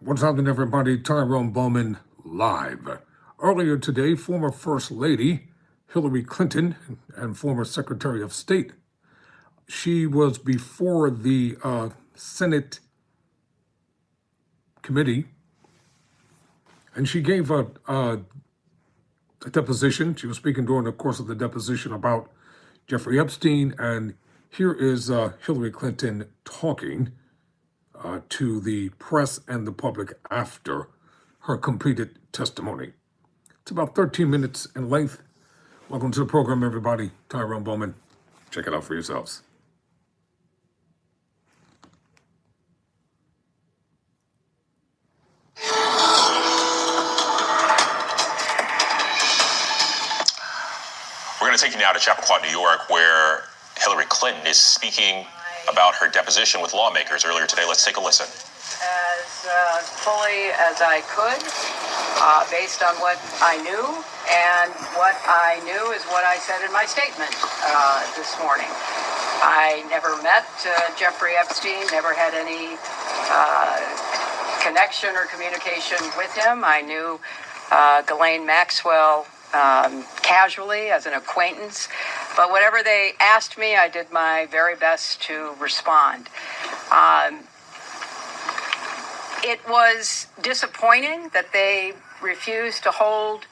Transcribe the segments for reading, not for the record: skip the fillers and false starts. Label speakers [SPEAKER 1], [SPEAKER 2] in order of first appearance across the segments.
[SPEAKER 1] What's happening, everybody? Tyrone Bowman live. Earlier today, former First Lady Hillary Clinton and former Secretary of State, she was before the Senate committee, and she gave a deposition. She was speaking during the course of the deposition about Jeffrey Epstein, and here is Hillary Clinton talking to the press and the public after her completed testimony. It's about 13 minutes in length. Welcome to the program, everybody. Tyrone Bowman. Check it out for yourselves.
[SPEAKER 2] We're going to take you now to Chappaqua, New York, where Hillary Clinton is speaking about her deposition with lawmakers earlier today. Let's take a listen.
[SPEAKER 3] As fully as I could, based on what I knew, and what I knew is what I said in my statement this morning. I never met Jeffrey Epstein, never had any connection or communication with him. I knew Ghislaine Maxwell casually as an acquaintance, but whatever they asked me, I did my very best to respond. It was disappointing that they refused to hold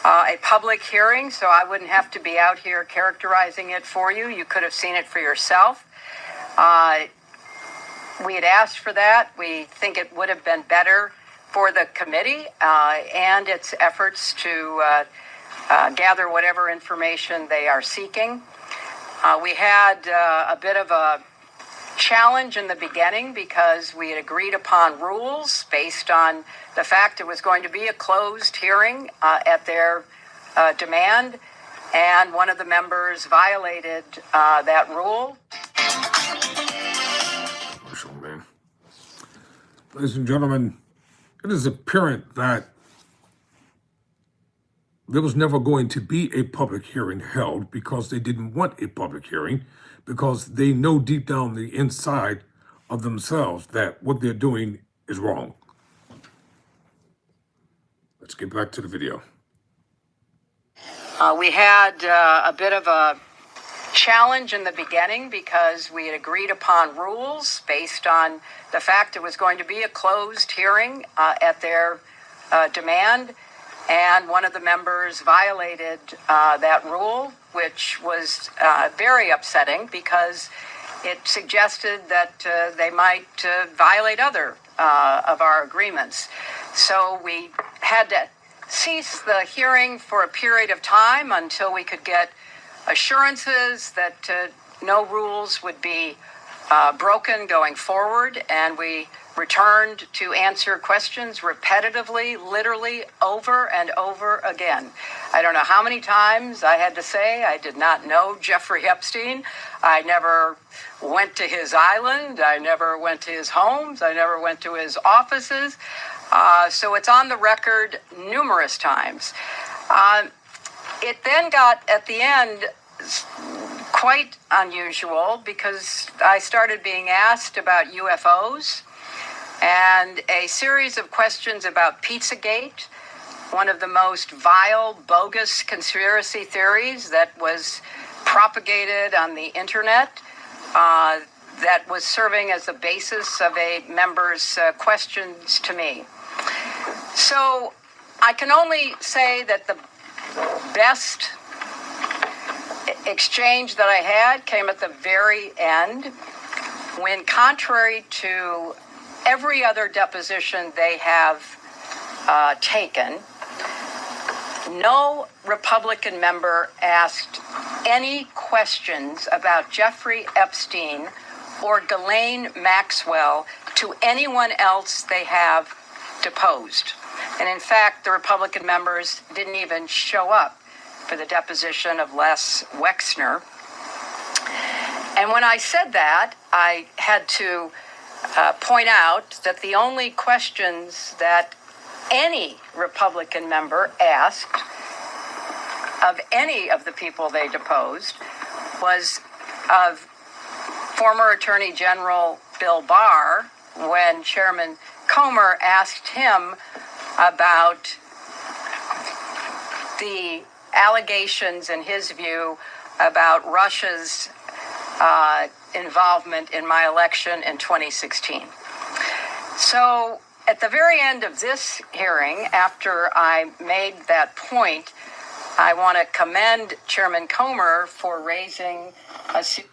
[SPEAKER 3] a public hearing, so I wouldn't have to be out here characterizing it for you. You could have seen it for yourself. We had asked for that. We think it would have been better for the committee and its efforts to gather whatever information they are seeking. We had a bit of a challenge in the beginning because we had agreed upon rules based on the fact it was going to be a closed hearing at their demand, and one of the members violated that rule.
[SPEAKER 1] Ladies and gentlemen, it is apparent that there was never going to be a public hearing held because they didn't want a public hearing, because they know deep down the inside of themselves that what they're doing is wrong. Let's get back to the video.
[SPEAKER 3] We had a bit of a challenge in the beginning because we had agreed upon rules based on the fact it was going to be a closed hearing at their demand, and one of the members violated that rule, which was very upsetting because it suggested that they might violate other of our agreements. So we had to cease the hearing for a period of time until we could get assurances that no rules would be broken going forward, and we returned to answer questions repetitively, literally over and over again. I don't know how many times I had to say I did not know Jeffrey Epstein. I never went to his island. I never went to his homes. I never went to his offices. So it's on the record numerous times. It then got, at the end, quite unusual because I started being asked about UFOs and a series of questions about Pizzagate, one of the most vile, bogus conspiracy theories that was propagated on the internet, that was serving as the basis of a member's questions to me. So I can only say that the best exchange that I had came at the very end, when, contrary to every other deposition they have taken, no Republican member asked any questions about Jeffrey Epstein or Ghislaine Maxwell to anyone else they have deposed. And in fact, the Republican members didn't even show up for the deposition of Les Wexner. And when I said that, I had to point out that the only questions that any Republican member asked of any of the people they deposed was of former Attorney General Bill Barr when Chairman Comer asked him about the allegations, in his view, about Russia's involvement in my election in 2016. So at the very end of this hearing, after I made that point, I want to commend Chairman Comer for raising a...
[SPEAKER 1] I'd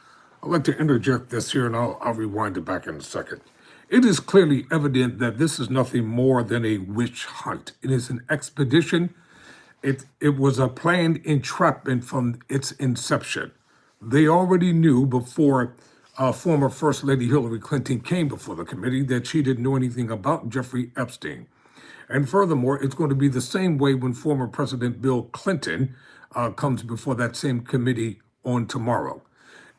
[SPEAKER 1] like to interject this here, and I'll rewind it back in a second. It is clearly evident that this is nothing more than a witch hunt. It is an expedition. It was a planned entrapment from its inception. They already knew before former First Lady Hillary Clinton came before the committee that she didn't know anything about Jeffrey Epstein. And furthermore, it's going to be the same way when former President Bill Clinton comes before that same committee on tomorrow.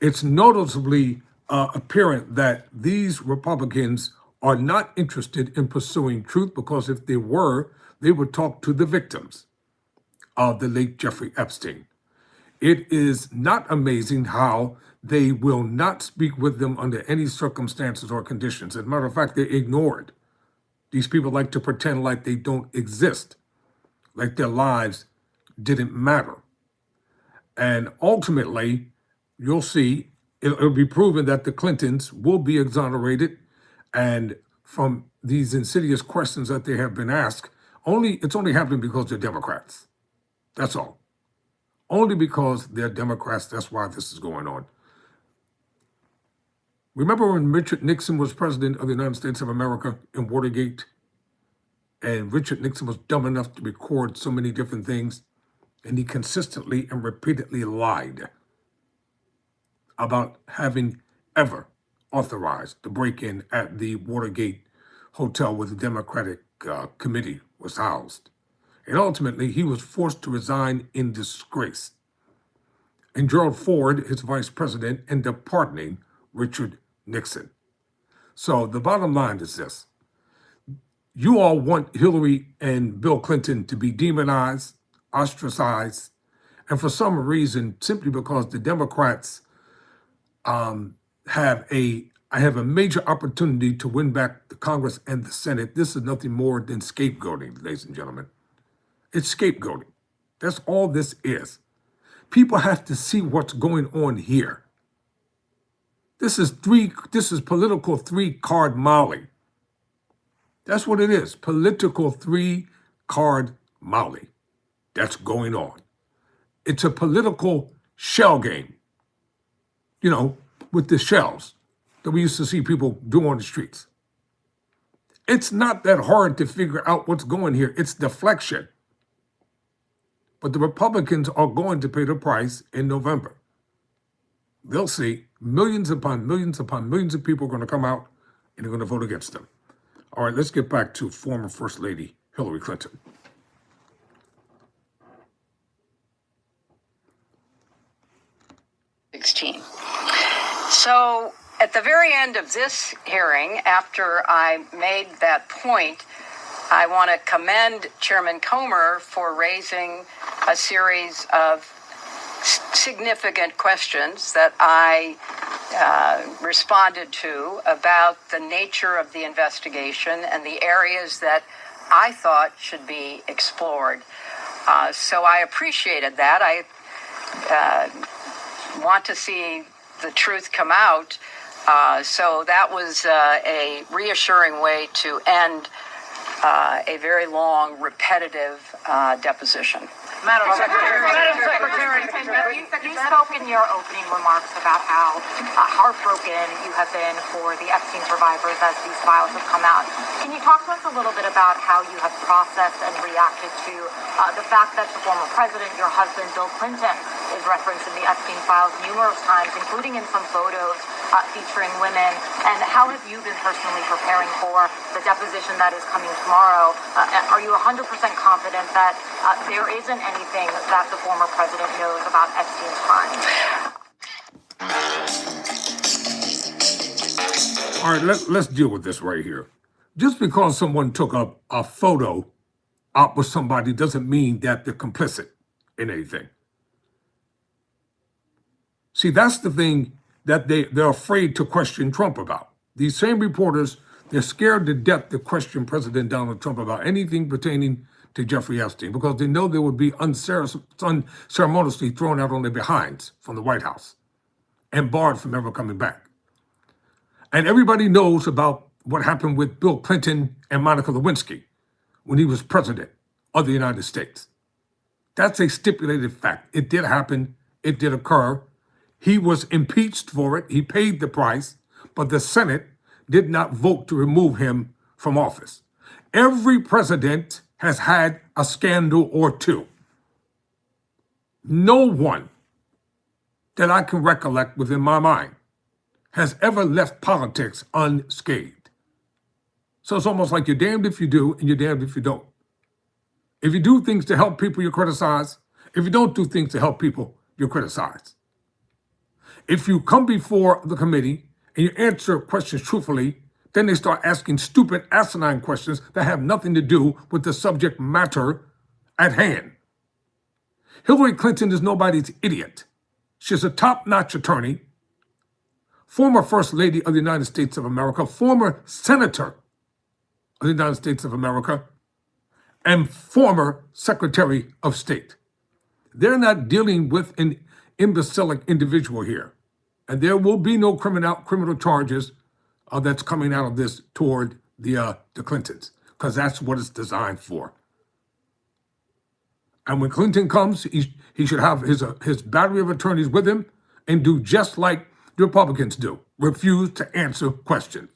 [SPEAKER 1] It's noticeably apparent that these Republicans are not interested in pursuing truth, because if they were, they would talk to the victims of the late Jeffrey Epstein. It is not amazing how they will not speak with them under any circumstances or conditions. As a matter of fact, they ignored. These people like to pretend like they don't exist, like their lives didn't matter. And ultimately, you'll see, it'll be proven that the Clintons will be exonerated. And from these insidious questions that they have been asked, it's only happening because they're Democrats. That's all. Only because they're Democrats, that's why this is going on. Remember when Richard Nixon was president of the United States of America in Watergate? And Richard Nixon was dumb enough to record so many different things, and he consistently and repeatedly lied about having ever authorized the break-in at the Watergate hotel where the Democratic committee was housed. And ultimately, he was forced to resign in disgrace. And Gerald Ford, his vice president, ended up pardoning Richard Nixon. So the bottom line is this. You all want Hillary and Bill Clinton to be demonized, ostracized, and for some reason, simply because the Democrats have a major opportunity to win back the Congress and the Senate. This is nothing more than scapegoating, ladies and gentlemen. It's scapegoating. That's all this is. People have to see what's going on here. This is political three-card Molly. That's what it is. Political three-card Molly. That's going on. It's a political shell game. You know, with the shells that we used to see people do on the streets. It's not that hard to figure out what's going here. It's deflection. But the Republicans are going to pay the price in November. They'll see millions upon millions upon millions of people are going to come out and they're going to vote against them. All right, let's get back to former First Lady Hillary Clinton.
[SPEAKER 3] So at the very end of this hearing, after I made that point, I want to commend Chairman Comer for raising a series of significant questions that I responded to about the nature of the investigation and the areas that I thought should be explored. So I appreciated that. I want to see the truth come out. So that was a reassuring way to end a very long, repetitive deposition.
[SPEAKER 4] Madam Secretary, you spoke in your opening remarks about how heartbroken you have been for the Epstein survivors as these files have come out. Can you talk to us a little bit about how you have processed and reacted to the fact that the former president, your husband, Bill Clinton, is referenced in the Epstein files numerous times, including in some photos featuring women? And how have you been personally preparing for the deposition that is coming tomorrow? Are you 100% confident that there isn't anything that the former president knows about Epstein's crime?
[SPEAKER 1] All right, let's deal with this right here. Just because someone took a photo out with somebody doesn't mean that they're complicit in anything. See, that's the thing that they're afraid to question Trump about. These same reporters They're scared to death to question President Donald Trump about anything pertaining to Jeffrey Epstein because they know they would be unceremoniously thrown out on their behinds from the White House and barred from ever coming back. And everybody knows about what happened with Bill Clinton and Monica Lewinsky when he was president of the United States. That's a stipulated fact. It did happen. It did occur. He was impeached for it. He paid the price, but the Senate did not vote to remove him from office. Every president has had a scandal or two. No one that I can recollect within my mind has ever left politics unscathed. So it's almost like you're damned if you do and you're damned if you don't. If you do things to help people, you criticize. If you don't do things to help people, you criticize. If you come before the committee and you answer questions truthfully, then they start asking stupid, asinine questions that have nothing to do with the subject matter at hand. Hillary Clinton is nobody's idiot. She's a top-notch attorney, former First Lady of the United States of America, former Senator of the United States of America, and former Secretary of State. They're not dealing with an imbecilic individual here. And there will be no criminal charges that's coming out of this toward the Clintons, because that's what it's designed for. And when Clinton comes, he should have his battery of attorneys with him and do just like the Republicans do, refuse to answer questions,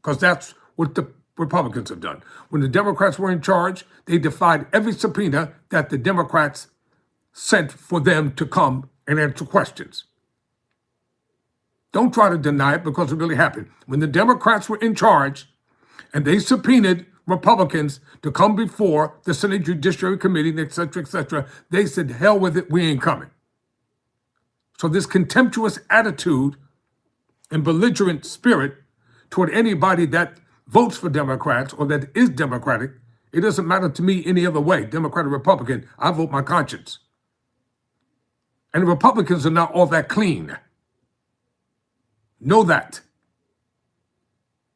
[SPEAKER 1] because that's what the Republicans have done. When the Democrats were in charge, they defied every subpoena that the Democrats sent for them to come and answer questions. Don't try to deny it because it really happened. When the Democrats were in charge and they subpoenaed Republicans to come before the Senate Judiciary Committee, et cetera, they said, hell with it, we ain't coming. So this contemptuous attitude and belligerent spirit toward anybody that votes for Democrats or that is Democratic, it doesn't matter to me any other way, Democrat or Republican, I vote my conscience. And the Republicans are not all that clean. Know that.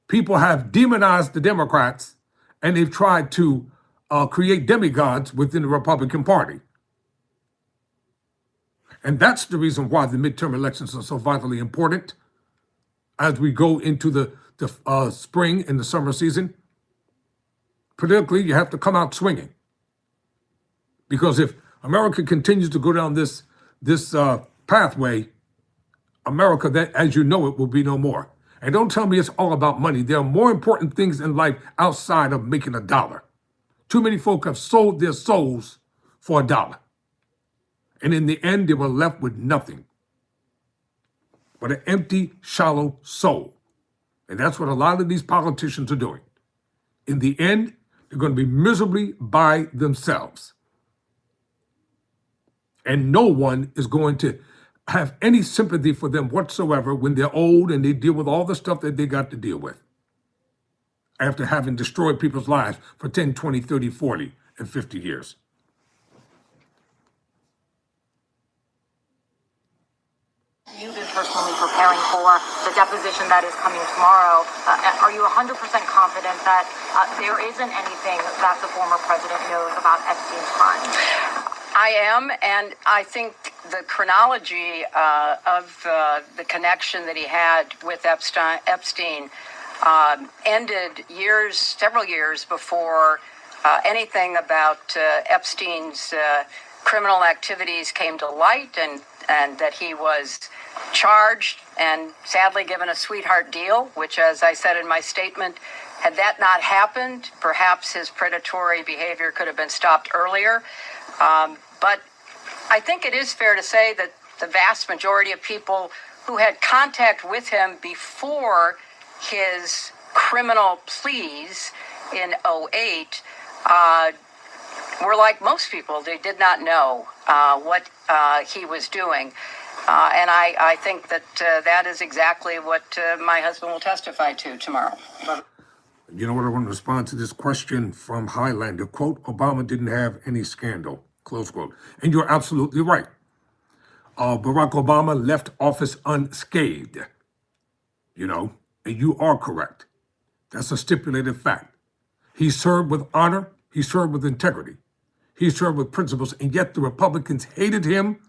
[SPEAKER 1] People have demonized the Democrats and they've tried to create demigods within the Republican Party. And that's the reason why the midterm elections are so vitally important as we go into the spring and the summer season. Politically, you have to come out swinging. Because if America continues to go down this pathway, America, that as you know it, will be no more. And don't tell me it's all about money. There are more important things in life outside of making a dollar. Too many folk have sold their souls for $1. And in the end, they were left with nothing but an empty, shallow soul. And that's what a lot of these politicians are doing. In the end, they're going to be miserably by themselves. And no one is going to have any sympathy for them whatsoever when they're old and they deal with all the stuff that they got to deal with after having destroyed people's lives for 10, 20, 30, 40, and 50 years.
[SPEAKER 4] You've been personally preparing for the deposition that is coming tomorrow. Are you 100% confident that there isn't anything that the former president knows about Epstein's crime?
[SPEAKER 3] I am, and I think the chronology of the connection that he had with Epstein ended several years before anything about Epstein's criminal activities came to light, and that he was charged and sadly given a sweetheart deal, which, as I said in my statement, had that not happened, perhaps his predatory behavior could have been stopped earlier. But I think it is fair to say that the vast majority of people who had contact with him before his criminal pleas in 2008 were like most people. They did not know what he was doing. And I think that that is exactly what my husband will testify to tomorrow.
[SPEAKER 1] You know what, I want to respond to this question from Highlander. Quote, Obama didn't have any scandal, close quote. And you're absolutely right. Barack Obama left office unscathed, and you are correct. That's a stipulated fact. He served with honor. He served with integrity. He served with principles, and yet the Republicans hated him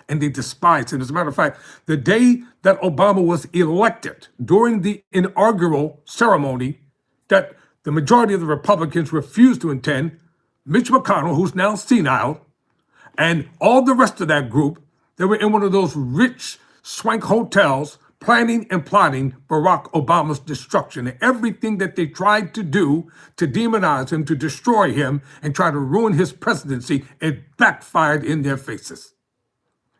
[SPEAKER 1] and they despised him. As a matter of fact, the day that Obama was elected, during the inaugural ceremony that the majority of the Republicans refused to attend, Mitch McConnell, who's now senile, and all the rest of that group, they were in one of those rich swank hotels planning and plotting Barack Obama's destruction. And everything that they tried to do to demonize him, to destroy him, and try to ruin his presidency, it backfired in their faces.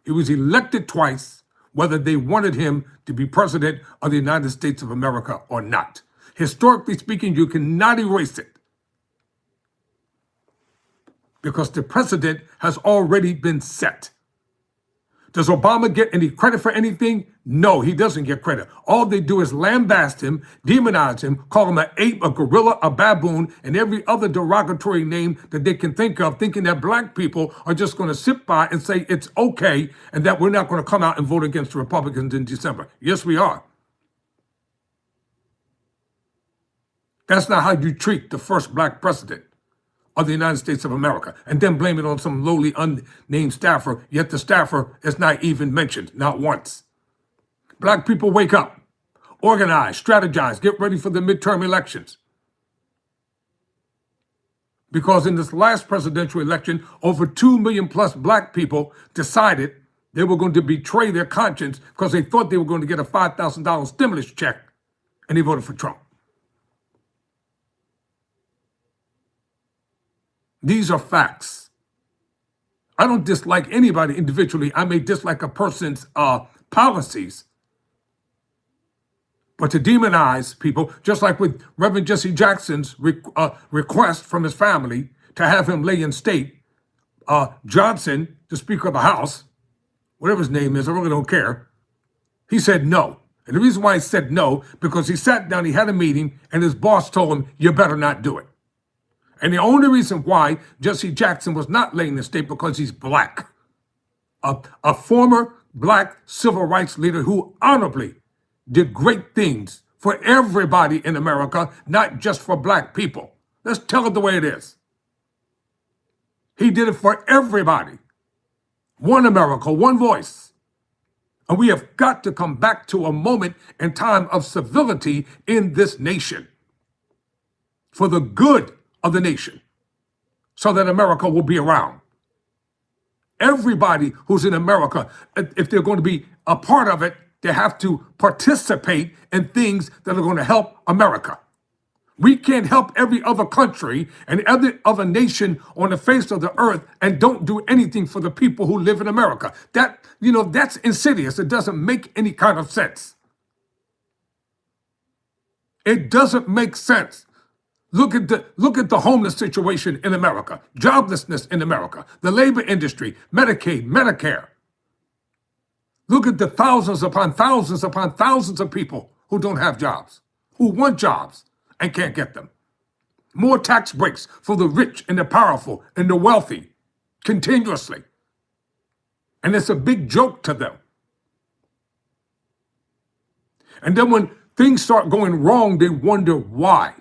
[SPEAKER 1] He was elected twice, whether they wanted him to be president of the United States of America or not. Historically speaking, you cannot erase it, because the precedent has already been set. Does Obama get any credit for anything? No, he doesn't get credit. All they do is lambast him, demonize him, call him an ape, a gorilla, a baboon, and every other derogatory name that they can think of, thinking that black people are just going to sit by and say it's okay and that we're not going to come out and vote against the Republicans in December. Yes, we are. That's not how you treat the first black president of the United States of America, and then blame it on some lowly unnamed staffer, yet the staffer is not even mentioned, not once. Black people, wake up, organize, strategize, get ready for the midterm elections. Because in this last presidential election, over 2 million plus black people decided they were going to betray their conscience because they thought they were going to get a $5,000 stimulus check, and they voted for Trump. These are facts. I don't dislike anybody individually. I may dislike a person's policies. But to demonize people, just like with Reverend Jesse Jackson's request from his family to have him lay in state, Johnson, the Speaker of the House, whatever his name is, I really don't care, he said no. And the reason why he said no, because he sat down, he had a meeting, and his boss told him, you better not do it. And the only reason why Jesse Jackson was not laying in state because he's black. A former black civil rights leader who honorably did great things for everybody in America, not just for black people. Let's tell it the way it is. He did it for everybody. One America, one voice. And we have got to come back to a moment in time of civility in this nation for the good of the nation, so that America will be around. Everybody who's in America, if they're going to be a part of it, they have to participate in things that are going to help America. We can't help every other country and every other nation on the face of the earth and don't do anything for the people who live in America. That's insidious. It doesn't make any kind of sense. It doesn't make sense. Look at the homeless situation in America, joblessness in America, the labor industry, Medicaid, Medicare. Look at the thousands upon thousands upon thousands of people who don't have jobs, who want jobs and can't get them. More tax breaks for the rich and the powerful and the wealthy continuously. And it's a big joke to them. And then when things start going wrong, they wonder why.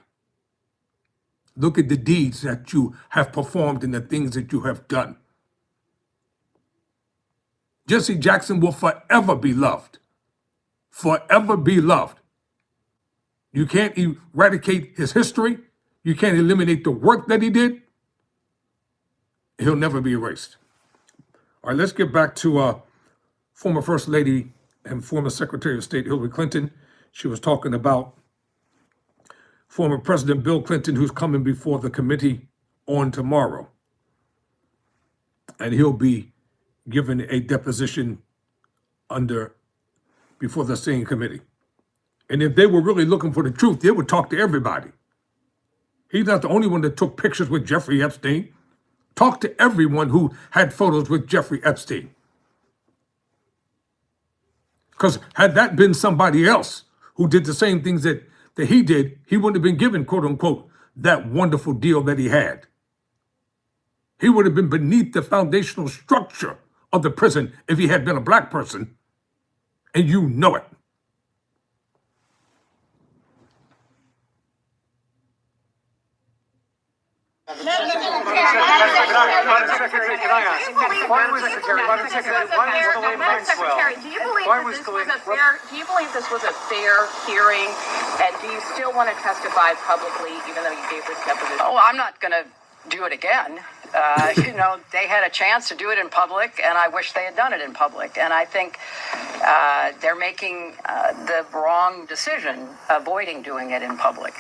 [SPEAKER 1] Look at the deeds that you have performed and the things that you have done. Jesse Jackson will forever be loved. Forever be loved. You can't eradicate his history. You can't eliminate the work that he did. He'll never be erased. All right, let's get back to former First Lady and former Secretary of State Hillary Clinton. She was talking about former President Bill Clinton, who's coming before the committee on tomorrow. And he'll be given a deposition before the same committee. And if they were really looking for the truth, they would talk to everybody. He's not the only one that took pictures with Jeffrey Epstein. Talk to everyone who had photos with Jeffrey Epstein. Because had that been somebody else who did the same things that he did, he wouldn't have been given, quote unquote, that wonderful deal that he had. He would have been beneath the foundational structure of the prison if he had been a black person, and you know it.
[SPEAKER 5] Madam Secretary, can I ask? Why was Ghislaine Maxwell?
[SPEAKER 4] Do you believe this was a fair hearing, and do you still want to testify publicly, even though you gave this deposition?
[SPEAKER 3] Oh, I'm not going to do it again. They had a chance to do it in public, and I wish they had done it in public. And I think they're making the wrong decision, avoiding doing it in public.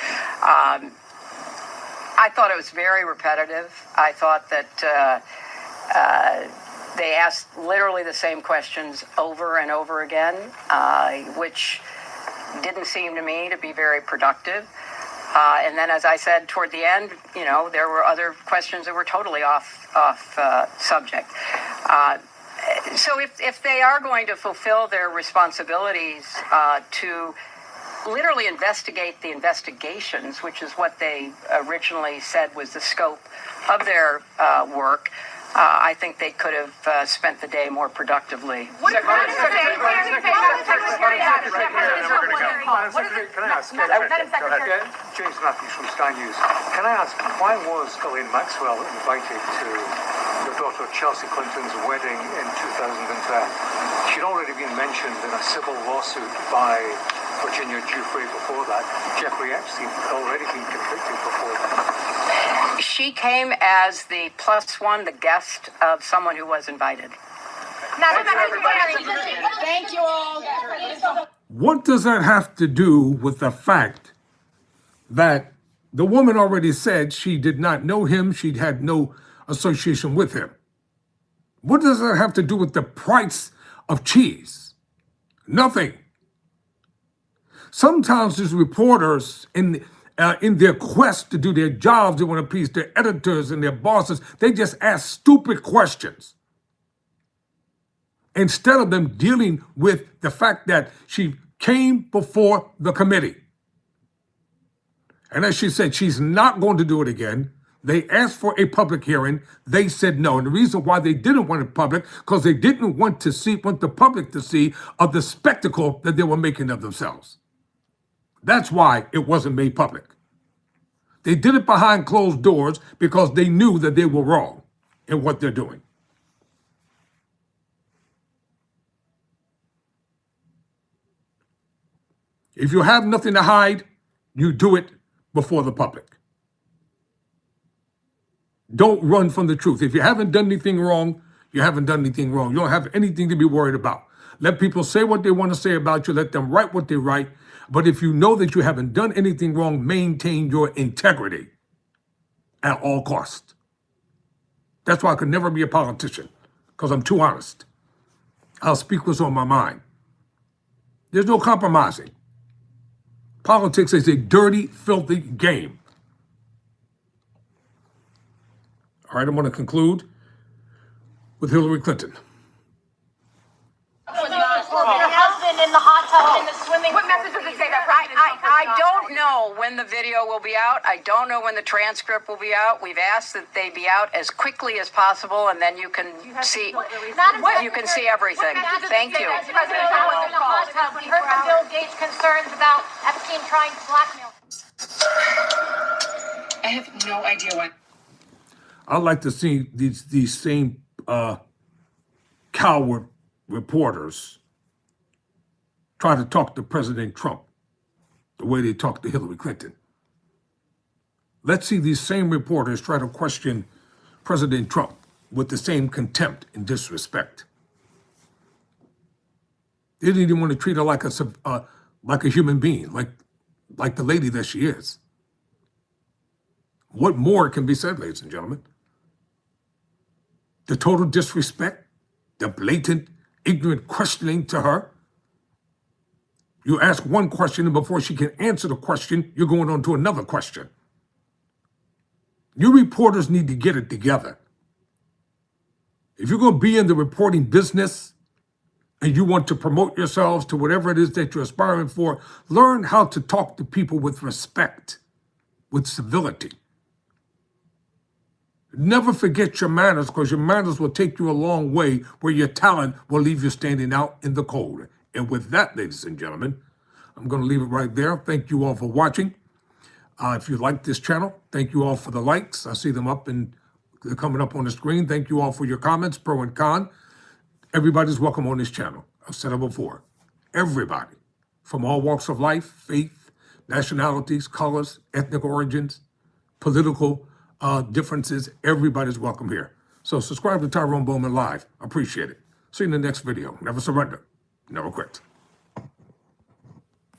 [SPEAKER 3] I thought it was very repetitive. I thought that they asked literally the same questions over and over again, which didn't seem to me to be very productive. And then, as I said, toward the end, there were other questions that were totally off subject. So if they are going to fulfill their responsibilities to literally investigate the investigations, which is what they originally said was the scope of their work, I think they could have spent the day more productively.
[SPEAKER 5] Madam Secretary, can I ask? James Matthews from Sky News. Can I ask, why was Ghislaine Maxwell invited to your daughter Chelsea Clinton's wedding in 2010? She'd already been mentioned in a civil lawsuit by Virginia Giuffre before that. Jeffrey Epstein had already been convicted before that.
[SPEAKER 3] She came as the plus one, the guest of someone who was invited.
[SPEAKER 4] Thank you all.
[SPEAKER 1] What does that have to do with the fact that the woman already said she did not know him, she had no association with him? What does that have to do with the price of cheese? Nothing. Sometimes these reporters, in their quest to do their jobs, they want to please their editors and their bosses, they just ask stupid questions. Instead of them dealing with the fact that she came before the committee. And as she said, she's not going to do it again. They asked for a public hearing. They said no. And the reason why they didn't want it public, because they didn't want the public to see of the spectacle that they were making of themselves. That's why it wasn't made public. They did it behind closed doors because they knew that they were wrong in what they're doing. If you have nothing to hide, you do it before the public. Don't run from the truth. If you haven't done anything wrong, you haven't done anything wrong. You don't have anything to be worried about. Let people say what they want to say about you. Let them write what they write. But if you know that you haven't done anything wrong, maintain your integrity at all costs. That's why I could never be a politician, because I'm too honest. I'll speak what's on my mind. There's no compromising. Politics is a dirty, filthy game. All right, I'm going to conclude with Hillary Clinton.
[SPEAKER 4] Your husband in the hot tub in the swimming pool.
[SPEAKER 3] What message does it say that? I don't know when the video will be out. I don't know when the transcript will be out. We've asked that they be out as quickly as possible, and then you can see everything. Thank you.
[SPEAKER 4] President was in the hot tub. We heard from Bill Gates concerns about Epstein trying to blackmail.
[SPEAKER 6] I have no idea why.
[SPEAKER 1] I'd like to see these same coward reporters try to talk to President Trump the way they talk to Hillary Clinton. Let's see these same reporters try to question President Trump with the same contempt and disrespect. They didn't even want to treat her like a human being, like the lady that she is. What more can be said, ladies and gentlemen? The total disrespect, the blatant, ignorant questioning to her. You ask one question, and before she can answer the question, you're going on to another question. You reporters need to get it together. If you're going to be in the reporting business and you want to promote yourselves to whatever it is that you're aspiring for, learn how to talk to people with respect, with civility. Never forget your manners, because your manners will take you a long way where your talent will leave you standing out in the cold. And with that, ladies and gentlemen, I'm going to leave it right there. Thank you all for watching. If you like this channel, thank you all for the likes. I see them up and they're coming up on the screen. Thank you all for your comments, pro and con. Everybody's welcome on this channel. I've said it before. Everybody from all walks of life, faith, nationalities, colors, ethnic origins, political differences, everybody's welcome here. So subscribe to Tyrone Bowman Live. I appreciate it. See you in the next video. Never surrender. Never quit.